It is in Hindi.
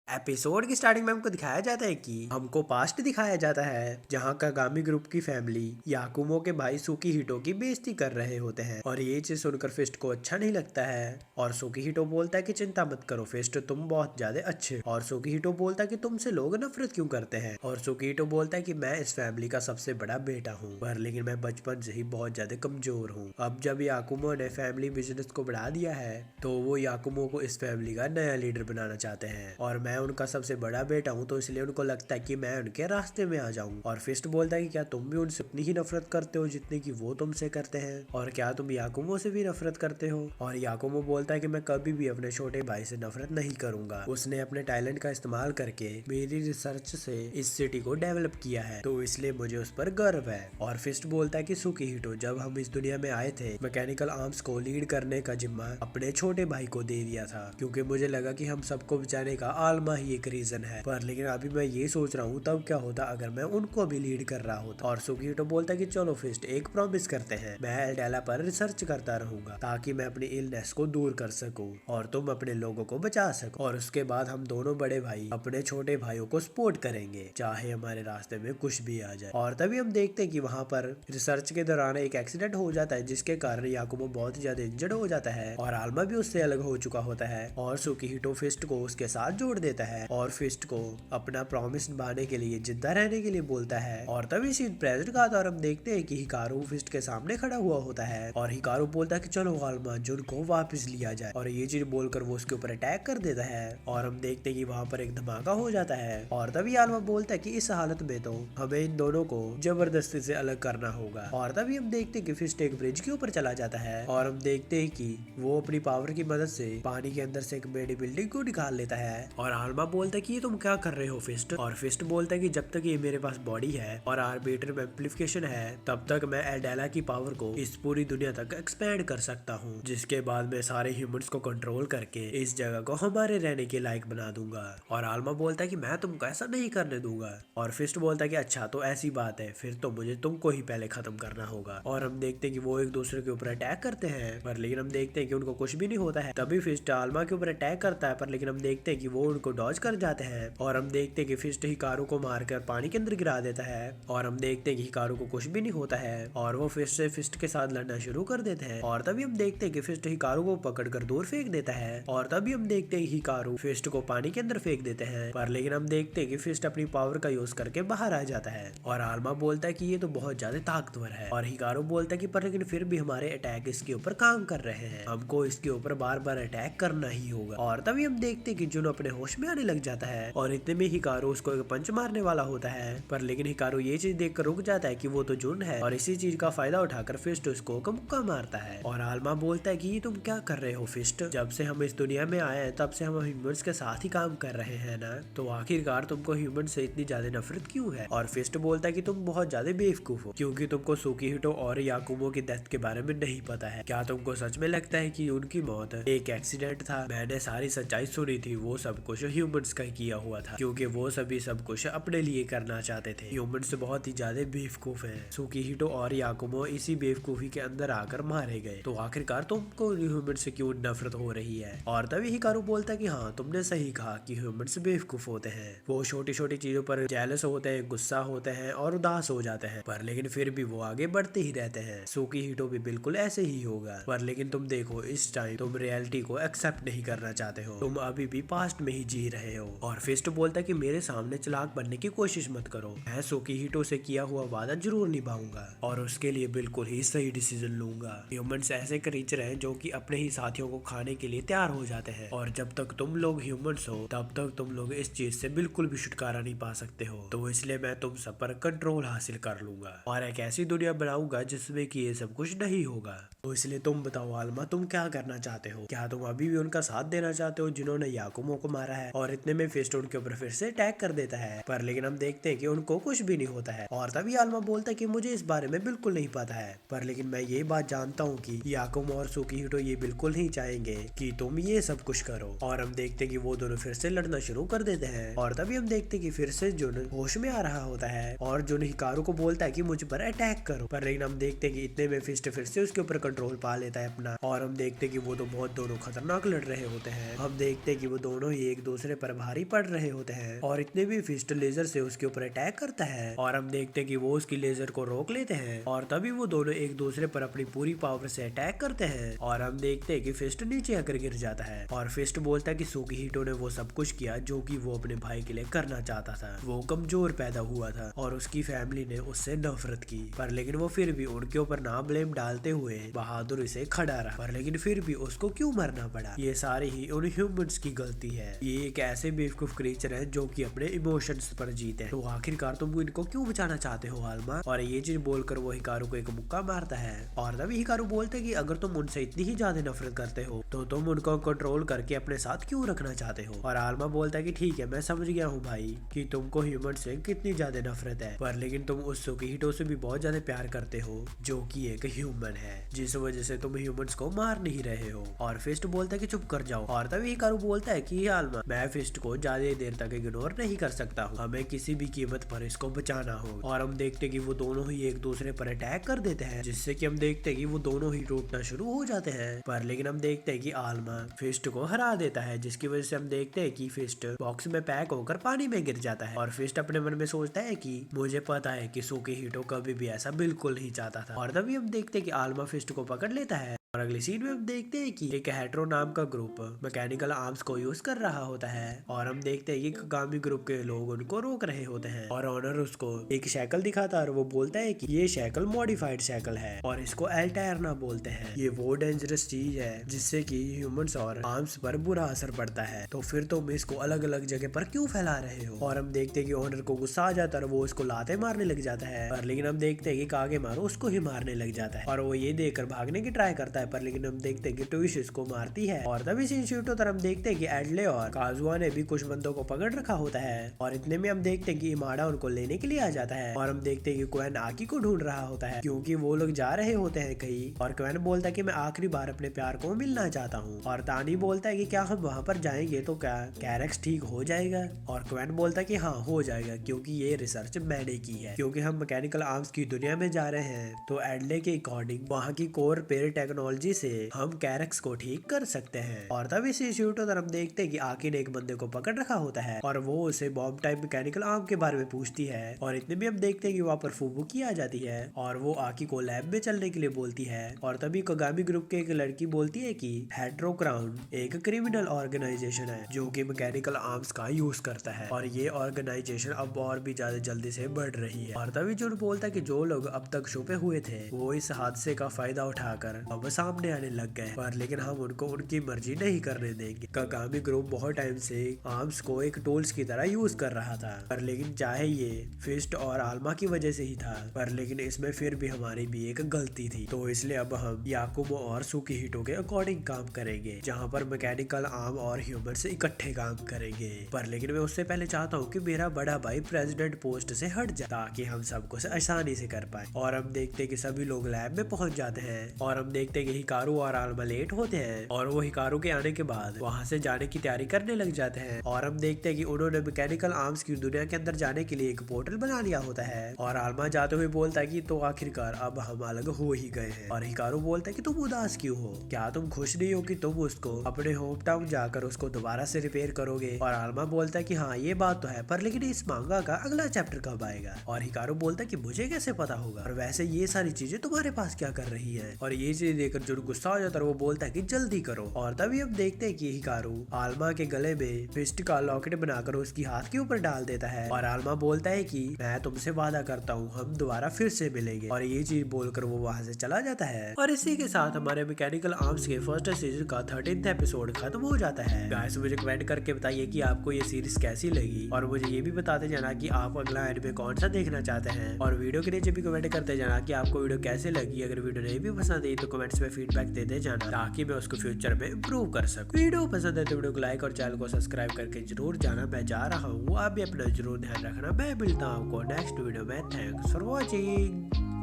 एपिसोड की स्टार्टिंग में हमको दिखाया जाता है कि हमको पास्ट दिखाया जाता है जहाँ कागामी ग्रुप की फैमिली याकुमो के भाई सुकीहिटो की बेइज्जती कर रहे होते हैं और ये चीज सुनकर फिस्ट को अच्छा नहीं लगता है। और सुकीहिटो बोलता है कि चिंता मत करो फिस्ट, तुम बहुत ज्यादा अच्छे। और सुकीहिटो बोलता है कि तुमसे लोग नफरत क्यों करते हैं। और सुकीहिटो बोलता है कि मैं इस फैमिली का सबसे बड़ा बेटा हूँ पर लेकिन मैं बचपन से ही बहुत ज्यादा कमजोर हूँ। अब जब याकुमो ने फैमिली बिजनेस को बढ़ा दिया है तो वो याकुमो को इस फैमिली का नया लीडर बनाना चाहते हैं और मैं उनका सबसे बड़ा बेटा हूँ तो इसलिए उनको लगता है कि मैं उनके रास्ते में आ जाऊँ। और फिस्ट बोलता है कि क्या तुम भी उनसे उतनी ही नफरत करते हो जितनी कि वो तुमसे करते हैं, और क्या तुम याकुमो से भी नफरत करते हो। और याकुमो बोलता है कि मैं कभी भी अपने छोटे भाई से नफरत नहीं करूंगा, उसने अपने टैलेंट का इस्तेमाल करके मेरी रिसर्च से इस सिटी को डेवलप किया है तो इसलिए मुझे उस पर गर्व है। और फिस्ट बोलता है कि सुकीहिटो, जब हम इस दुनिया में आए थे मैकेनिकल आर्म्स को लीड करने का जिम्मा अपने छोटे भाई को दे दिया था क्योंकि मुझे लगा कि हम सबको बचाने का आलमा ही एक रीजन है, पर लेकिन अभी मैं ये सोच रहा हूँ तब क्या होता अगर मैं उनको भी लीड कर रहा होता। और सुकीहिटो बोलता है कि चलो फिस्ट एक प्रॉमिस करते हैं, मैं एल्डेला पर रिसर्च करता रहूंगा ताकि मैं अपनी इलनेस को दूर कर सकूं और तुम अपने लोगों को बचा सको। और उसके बाद हम दोनों बड़े भाई अपने छोटे भाइयों को सपोर्ट करेंगे चाहे हमारे रास्ते में कुछ भी आ जाए। और तभी हम देखते हैं कि वहाँ पर रिसर्च के दौरान एक एक्सीडेंट हो जाता है जिसके कारण याकुमो बहुत ही ज्यादा इंजर्ड हो जाता है और आल्मा भी उससे अलग हो चुका होता है और सुकीहिटो फिस्ट को उसके साथ जोड़ देता है और फिस्ट को अपना प्रॉमिस निभाने के लिए जिंदा रहने के लिए बोलता है। और तभी सीन प्रेजेंट का आता है और हम देखते हैं कि हिकारू फिस्ट के सामने खड़ा हुआ होता है और हिकारू बोलता है कि चलो आल्मा जुन को वापस लिया जाए, और ये चीज बोलकर वो उसके ऊपर अटैक कर देता है और हम देखते हैं कि वहाँ पर एक धमाका हो जाता है। और तभी आल्मा बोलता है कि इस हालत में तो हमें इन दोनों को जबरदस्ती से अलग करना होगा। और तभी हम देखते हैं कि फिस्ट एक ब्रिज के ऊपर चला जाता है और हम देखते हैं कि वो अपनी पावर की मदद से पानी के अंदर से एक बड़ी बिल्डिंग को निकाल लेता है। और आल्मा बोलता है कि ये तुम क्या कर रहे हो फिस्ट। और फिस्ट बोलता है कि जब तक ये मेरे पास बॉडी है और आर्बिटर में एम्प्लीफिकेशन है तब तक मैं एल्डेला की पावर को इस पूरी दुनिया तक एक्सपेंड कर सकता हूँ, जिसके बाद मैं सारे ह्यूमंस को कंट्रोल करके इस जगह को हमारे रहने के लायक बना दूंगा। और आल्मा बोलता है कि मैं तुमको ऐसा नहीं करने दूंगा। और फिस्ट बोलता है कि अच्छा तो ऐसी बात है, फिर तो मुझे तुमको ही पहले खत्म करना होगा। और हम देखते हैं कि वो एक दूसरे के ऊपर अटैक करते हैं पर लेकिन हम देखते हैं कि उनको कुछ भी नहीं होता है। तभी फिस्ट आल्मा के ऊपर अटैक करता है पर लेकिन हम देखते हैं कि वो उनको डॉज कर जाते हैं और हम देखते हैं कि फिस्ट हिकारू को मारकर पानी के अंदर गिरा देता है। और हम देखते हैं कि हिकारू को कुछ भी नहीं होता है और वो फिस्ट से फिस्ट के साथ लड़ना शुरू कर देते हैं। और तभी हम देखते हैं कि फिस्ट हिकारू को पकड़कर दूर फेंक देता है और तभी हम देखते हैं हिकारू फिस्ट को पानी के अंदर फेंक देते हैं पर लेकिन हम देखते हैं कि फिस्ट अपनी पावर का यूज करके बाहर आ जाता है। और आल्मा बोलता है कि ये तो बहुत ज्यादा ताकतवर है और हिकारू बोलता है कि पर लेकिन फिर भी हमारे अटैक इसके ऊपर काम कर रहे हैं, हमको इसके ऊपर बार बार अटैक करना ही होगा। और तभी हम देखते हैं कि जुन अपने होश में आने लग जाता है और इतने में हिकारू उसको एक पंच मारने वाला होता है पर लेकिन हिकारू ये चीज देखकर रुक जाता है कि वो तो जुन है और इसी चीज का फायदा उठाकर फिस्ट उसको मुक्का मारता है। और आल्मा बोलता है कि ये तुम क्या कर रहे हो फिस्ट, जब से हम इस दुनिया में आए हैं तब से हम ह्यूमंस के साथ ही काम कर रहे हैं ना, तो आखिरकार तुमको ह्यूमन से इतनी ज्यादा नफरत क्यों है। और फिस्ट बोलता है कि तुम बहुत ज्यादा बेवकूफ हो क्योंकि तुमको सुकीहिटो और याकुमो की डेथ के बारे में नहीं पता है। क्या तुमको सच में लगता है कि उनकी मौत एक एक्सीडेंट था? मैंने सारी सच्चाई सुनी थी, वो सब कुछ ह्यूमंस का किया हुआ था क्योंकि वो सभी सब कुछ अपने लिए करना चाहते थे। ह्यूमंस बहुत ही ज्यादा बेवकूफ है, सुकीहिटो और याकुमो इसी बेवकूफी के अंदर आकर मारे गए, तो आखिरकार तुमको ह्यूमन से क्यों नफरत हो रही है। और तभी हिकारू बोलता है कि हाँ तुमने सही कहा कि ह्यूमंस बेवकूफ होते हैं, वो छोटी छोटी चीजों पर जेलस होते हैं, गुस्सा होते हैं और उदास हो जाते हैं पर लेकिन फिर भी वो आगे बढ़ते ही रहते हैं। सुकीहिटो भी बिल्कुल ऐसे ही होगा पर लेकिन तुम देखो इस टाइम तुम रियलिटी को एक्सेप्ट नहीं करना चाहते हो, तुम अभी भी पास्ट में ही जी रहे हो। और फिस्ट बोलता है कि मेरे सामने चालाक बनने की कोशिश मत करो, मैं सुकीहिटो से किया हुआ वादा जरूर निभाऊंगा और उसके लिए बिल्कुल ही सही डिसीजन लूंगा। ह्यूमंस ऐसे क्रीचर हैं जो कि अपने ही साथियों को खाने के लिए तैयार हो जाते हैं और जब तक तुम लोग ह्यूमंस हो तब तक तुम लोग इस चीज से बिल्कुल भी छुटकारा नहीं पा सकते हो, तो इसलिए मैं तुम सब पर कंट्रोल हासिल कर लूंगा और एक ऐसी दुनिया बनाऊंगा जिसमें कि ये सब कुछ नहीं होगा। तो इसलिए तुम बताओ आल्मा, तुम क्या करना चाहते हो? क्या तुम अभी भी उनका साथ देना चाहते हो जिन्होंने याकुमो को मारा है? और इतने में फिस्ट उनके ऊपर फिर से अटैक कर देता है पर लेकिन हम देखते हैं कि उनको कुछ भी नहीं होता है। और तभी आल्मा बोलता है कि मुझे इस बारे में बिल्कुल नहीं पता है पर लेकिन मैं ये बात जानता हूँ कि याकुमो और सुकीहिटो ये बिल्कुल नहीं चाहेंगे कि तुम ये सब कुछ करो। और हम देखते हैं कि वो दोनों फिर से लड़ना शुरू कर देते हैं और तभी हम देखते हैं कि फिर से जुन होश में आ रहा होता है और जुन हिकारू को बोलता है कि मुझ पर अटैक करो पर लेकिन हम देखते हैं कि इतने में फिस्ट फिर से उसके ऊपर कंट्रोल पा लेता है अपना। और हम देखते हैं कि वो तो बहुत दोनों खतरनाक लड़ रहे होते हैं। हम देखते हैं कि वो दोनों ही एक दूसरे पर भारी पड़ रहे होते हैं और इतने भी फिस्ट लेजर से उसके ऊपर अटैक करता है और हम देखते हैं कि वो उसकी लेजर को रोक लेते हैं और तभी वो दोनों एक दूसरे पर अपनी पूरी पावर से अटैक करते हैं और हम देखते हैं कि फिस्ट नीचे आकर गिर जाता है और फिस्ट बोलता है कि सुकीहिटो ने वो सब कुछ किया जो कि वो अपने भाई के लिए करना चाहता था। वो कमजोर पैदा हुआ था और उसकी फैमिली ने उससे नफरत की, पर लेकिन वो फिर भी उनके ऊपर ना ब्लेम डालते हुए बहादुरी से खड़ा रहा। पर लेकिन फिर भी उसको क्यों मरना पड़ा? ये सारी ही उन ह्यूमंस की गलती है। ये एक ऐसे बेवकूफ क्रीचर है जो कि अपने इमोशंस पर जीते हैं। तो आखिरकार तुम इनको क्यों बचाना चाहते हो आल्मा? और ये चीज बोलकर वो हिकारू को एक मुक्का मारता है और तभी हिकारू बोलते हैं कि अगर तुम उनसे इतनी ही ज्यादा नफरत करते हो तो तुम उनको कंट्रोल करके अपने साथ क्यों रखना चाहते हो? और आल्मा बोलता है कि ठीक है, मैं समझ गया हूँ भाई कि तुमको ह्यूमन से कितनी ज्यादा नफरत है, पर लेकिन तुम उस सुकीहिटो से भी बहुत ज्यादा प्यार करते हो जो कि एक ह्यूमन है, जिस वजह से तुम ह्यूमंस को मार नहीं रहे हो। और फिस्ट बोलता है कि चुप कर जाओ और तभी हिकारू बोलता है कि आल्मा, मैं फिस्ट को ज्यादा देर तक इग्नोर नहीं कर सकता हूँ, हमें किसी भी कीमत पर इसको बचाना हो। और हम देखते कि वो दोनों ही एक दूसरे पर अटैक कर देते हैं, जिससे कि हम देखते हैं कि वो दोनों ही टूटना शुरू हो जाते हैं। पर लेकिन हम देखते हैं कि आल्मा फिस्ट को हरा देता है, जिसकी वजह से हम देखते हैं कि फिस्ट बॉक्स में पैक होकर पानी में गिर जाता है। और फिस्ट अपने मन में सोचता है कि मुझे पता है कि सुकीहिटो कभी भी ऐसा बिल्कुल नहीं चाहता था। और तभी हम देखते हैं कि आल्मा फिस्ट को पकड़ लेता है और अगली सीन में हम देखते हैं कि एक हेट्रो नाम का ग्रुप मैकेनिकल आर्म्स को यूज कर रहा होता है और हम देखते हैं कि कागामी ग्रुप के लोग उनको रोक रहे होते हैं और ऑनर उसको एक शैकल दिखाता है और वो बोलता है कि ये शैकल मॉडिफाइड शैकल है और इसको एल्टायरना बोलते हैं। ये वो डेंजरस चीज है जिससे कि ह्यूमंस और आर्म्स पर बुरा असर पड़ता है, तो फिर तुम इसको अलग अलग जगह पर क्यों फैला रहे हो? और हम देखते हैं कि ऑनर को गुस्सा आ जाता है और वो उसको लाते मारने लग जाता है। और लेकिन हम देखते हैं कि कागे मारो उसको ही मारने लग जाता है और वो ये देखकर भागने की ट्राई करता है, पर लेकिन हम देखते हैं कि ट्विश इसको मारती है। और तभी शिनशूटो तरफ हम देखते हैं कि एडले और काजुआ ने भी कुछ बंदों को पकड़ रखा होता है और इतने में हम देखते हैं कि इमाडा उनको लेने के लिए आ जाता है और हम देखते हैं कि क्वेन आकी को ढूंढ रहा होता है क्योंकि वो लोग जा रहे होते हैं कहीं। और क्वेन बोलता है कि मैं आखिरी बार अपने प्यार को मिलना चाहता हूँ और तानी बोलता है कि क्या हम वहाँ पर जाएंगे तो क्या कैरेक्स ठीक हो जाएगा? और क्वेन बोलता है कि हाँ हो जाएगा क्योंकि ये रिसर्च मैंने की है, क्योंकि हम मैकेनिकल आर्म्स की दुनिया में जा रहे हैं तो एडले के अकॉर्डिंग वहाँ की कोर पेयर टेक्नोलॉजी से हम कैरेक्स को ठीक कर सकते हैं। और तभी शिनशूटो तरफ देखते हैं कि आकी ने एक बंदे को पकड़ रखा होता है और वो उसे बॉम्ब टाइप मैकेनिकल आर्म के बारे में पूछती है और इतने में हम देखते हैं कि वहाँ पर फुबुकी आ जाती है और वो आकी को लैब में चलने के लिए बोलती है। और तभी कागामी ग्रुप के एक लड़की बोलती है कि हेट्रो क्राउन एक क्रिमिनल ऑर्गेनाइजेशन है जो कि मैकेनिकल आर्म्स का यूज करता है और ये ऑर्गेनाइजेशन अब और भी ज्यादा जल्दी से बढ़ रही है। और तभी जुन बोलता है कि जो लोग अब तक छुपे हुए थे वो इस हादसे का फायदा उठाकर अब सामने आने लग गए, पर लेकिन हम उनको उनकी मर्जी नहीं करने देंगे। कागामी ग्रुप बहुत टाइम से आर्म्स को एक टूल्स की तरह यूज कर रहा था, पर लेकिन चाहे ये फिस्ट और आल्मा की वजह से ही था, पर लेकिन इसमें फिर भी हमारी भी एक गलती थी, तो इसलिए अब हम याकुमो और सुकीहिटो के अकॉर्डिंग काम करेंगे जहाँ पर मैकेनिकल आर्म और ह्यूमन से इकट्ठे काम करेंगे। पर लेकिन मैं उससे पहले चाहता हूँ कि मेरा बड़ा भाई प्रेसिडेंट पोस्ट से हट जाए ताकि हम सब कुछ आसानी से कर पाए। और हम देखते हैं कि सभी लोग लैब में पहुंच जाते हैं और हम देखते हैं कि हिकारू और आल्मा लेट होते हैं और वो हिकारू के आने के बाद वहाँ से जाने की तैयारी करने लग जाते हैं। और हम देखते हैं कि उन्होंने मैकेनिकल आर्म्स की दुनिया के अंदर जाने के लिए एक पोर्टल बना लिया होता है और आल्मा जाते हुए बोलता है कि तो आखिरकार अब हम अलग हो ही गए हैं। और हिकारू बोलता है कि तुम उदास क्यों हो? क्या तुम खुश नहीं हो कि तुम उसको अपने होम टाउन जाकर उसको दोबारा से रिपेयर करोगे? और आल्मा बोलता है कि हाँ ये बात तो है, पर लेकिन इस मांगा का अगला चैप्टर कब आएगा? और हिकारू बोलता है कि मुझे कैसे पता होगा, और वैसे ये सारी चीजें तुम्हारे पास क्या कर रही है? और ये चीज देखकर जो गुस्सा हो जाता है वो बोलता है कि जल्दी करो। और तभी हम देखते हैं कि हिकारू आल्मा के गले में फिस्ट का लॉकेट बनाकर उसकी हाथ के ऊपर डाल देता है और आल्मा बोलता है कि मैं तुमसे वादा करता हूँ हम दोबारा फिर से मिलेंगे, और ये चीज बोलकर वो वहाँ से चला जाता है। और इसी के साथ हमारे मैकेनिकल आर्म्स के फर्स्ट सीजन का 13th एपिसोड खत्म हो जाता है। गाइस मुझे कमेंट करके बताइए कि आपको ये सीरीज कैसी लगी, और मुझे ये भी बताते जाना कि आप अगला एनिमे कौन सा देखना चाहते हैं, और वीडियो के नीचे भी कमेंट करते जाना कि आपको वीडियो कैसे लगी। अगर वीडियो नहीं भी पसंद आई तो कमेंट्स में फीडबैक देते जाना ताकि मैं उसको फ्यूचर में इम्प्रूव कर सकूं। वीडियो पसंद है तो वीडियो को लाइक और चैनल को सब्सक्राइब करके जरूर जाना। मैं जा रहा हूँ, आप भी अपना जरूर ध्यान रखना। मैं मिलता हूँ आपको नेक्स्ट वीडियो में। Thanks for watching.